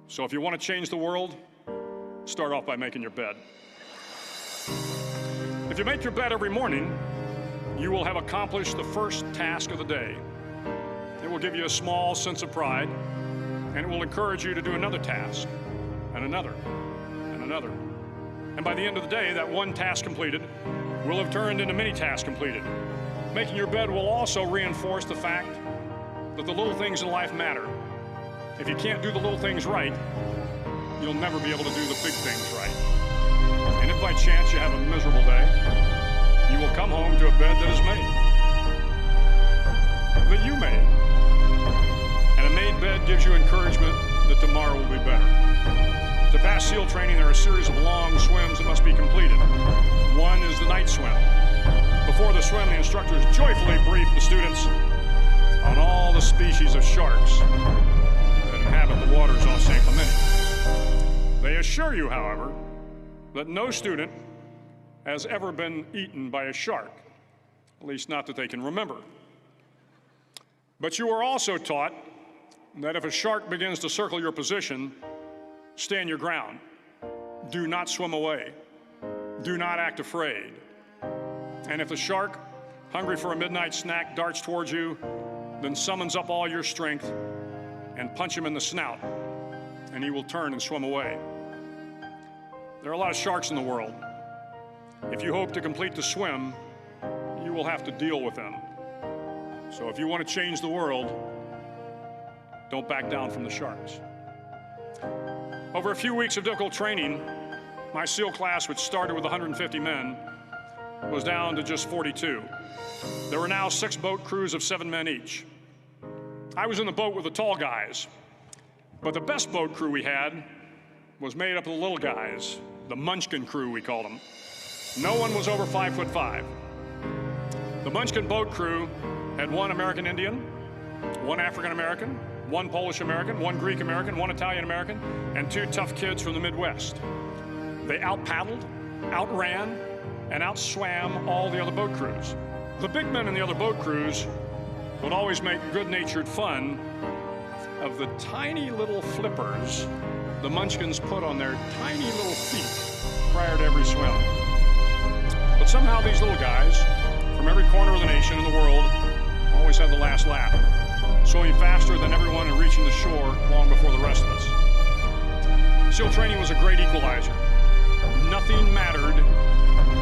So if you want to change the world, start off by making your bed. If you make your bed every morning, you will have accomplished the first task of the day. It will give you a small sense of pride, and it will encourage you to do another task, and another, and another. And by the end of the day, that one task completed will have turned into many tasks completed. Making your bed will also reinforce the fact that the little things in life matter. If you can't do the little things right, you'll never be able to do the big things right. And if by chance you have a miserable day, you will come home to a bed that is made, that you made. And a made bed gives you encouragement that tomorrow will be better. To pass SEAL training, there are a series of long swims that must be completed. One is the night swim. Before the swim, the instructors joyfully brief the students on all the species of sharks that inhabit the waters off St. Clemente. They assure you, however, that no student has ever been eaten by a shark, at least not that they can remember. But you are also taught that if a shark begins to circle your position, stand your ground. Do not swim away. Do not act afraid. And if the shark, hungry for a midnight snack, darts towards you, then summons up all your strength and punch him in the snout, and he will turn and swim away. There are a lot of sharks in the world. If you hope to complete the swim, you will have to deal with them. So if you want to change the world, don't back down from the sharks. Over a few weeks of difficult training, my SEAL class, which started with 150 men, was down to just 42. There were now 6 boat crews of 7 men each. I was in the boat with the tall guys, but the best boat crew we had was made up of the little guys, the Munchkin crew, we called them. No one was over 5'5". The Munchkin boat crew had 1 American Indian, 1 African American, 1 Polish American, 1 Greek American, 1 Italian American, and 2 tough kids from the Midwest. They out-paddled, outran, and outswam all the other boat crews. The big men in the other boat crews would always make good-natured fun of the tiny little flippers the Munchkins put on their tiny little feet prior to every swim. But somehow these little guys from every corner of the nation and the world always had the last laugh, swimming faster than everyone and reaching the shore long before the rest of us. SEAL training was a great equalizer. Nothing mattered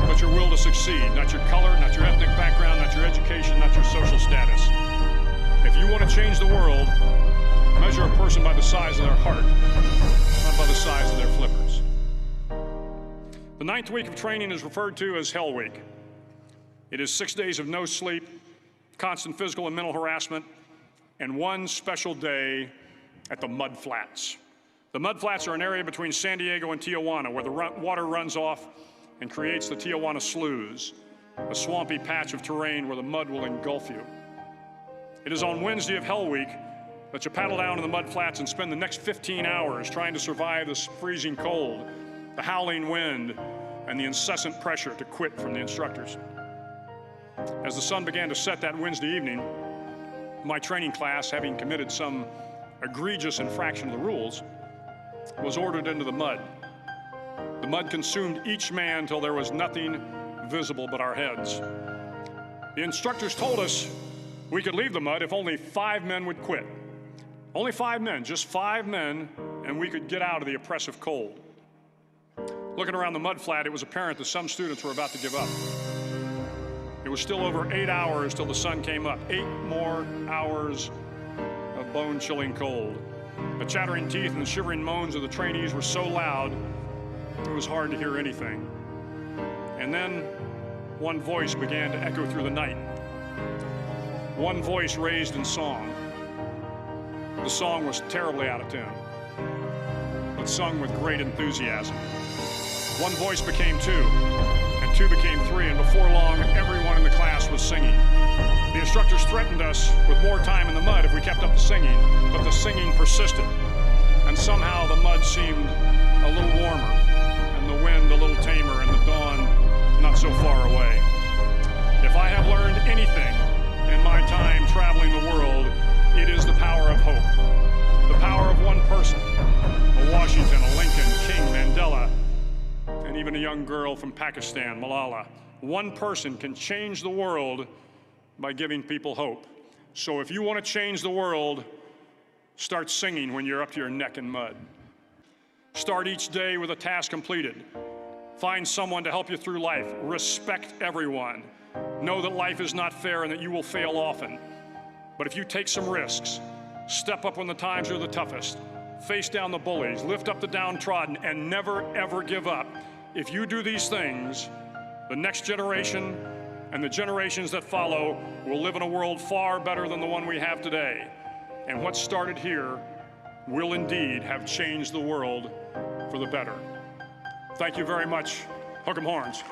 but your will to succeed, not your color, not your ethnic background, not your education, not your social status. If you want to change the world, measure a person by the size of their heart, not by the size of their flippers. The 9th week of training is referred to as Hell Week. It is 6 days of no sleep, constant physical and mental harassment, and 1 special day at the Mud Flats. The Mud Flats are an area between San Diego and Tijuana where the water runs off and creates the Tijuana Sloughs, a swampy patch of terrain where the mud will engulf you. It is on Wednesday of Hell Week that you paddle down to the Mud Flats and spend the next 15 hours trying to survive this freezing cold, the howling wind, and the incessant pressure to quit from the instructors. As the sun began to set that Wednesday evening, my training class, having committed some egregious infraction of the rules, was ordered into the mud. The mud consumed each man till there was nothing visible but our heads. The instructors told us we could leave the mud if only 5 men would quit. Only 5 men, just 5 men, and we could get out of the oppressive cold. Looking around the mud flat, it was apparent that some students were about to give up. It was still over 8 hours till the sun came up. 8 more hours of bone-chilling cold. The chattering teeth and the shivering moans of the trainees were so loud, it was hard to hear anything. And then one voice began to echo through the night. One voice raised in song. The song was terribly out of tune, but sung with great enthusiasm. One voice became 2, and 2 became 3, and before long, everyone in the class was singing. The instructors threatened us with more time in the mud if we kept up the singing, but the singing persisted, and somehow the mud seemed a little warmer, and the wind a little tamer, and the dawn not so far away. If I have learned anything in my time traveling the world, it is the power of hope. The power of one person, a even a young girl from Pakistan, Malala. One person can change the world by giving people hope. So if you want to change the world, start singing when you're up to your neck in mud. Start each day with a task completed. Find someone to help you through life. Respect everyone. Know that life is not fair and that you will fail often. But if you take some risks, step up when the times are the toughest, face down the bullies, lift up the downtrodden, and never, ever give up. If you do these things, the next generation and the generations that follow will live in a world far better than the one we have today. And what started here will indeed have changed the world for the better. Thank you very much. Hook 'em horns.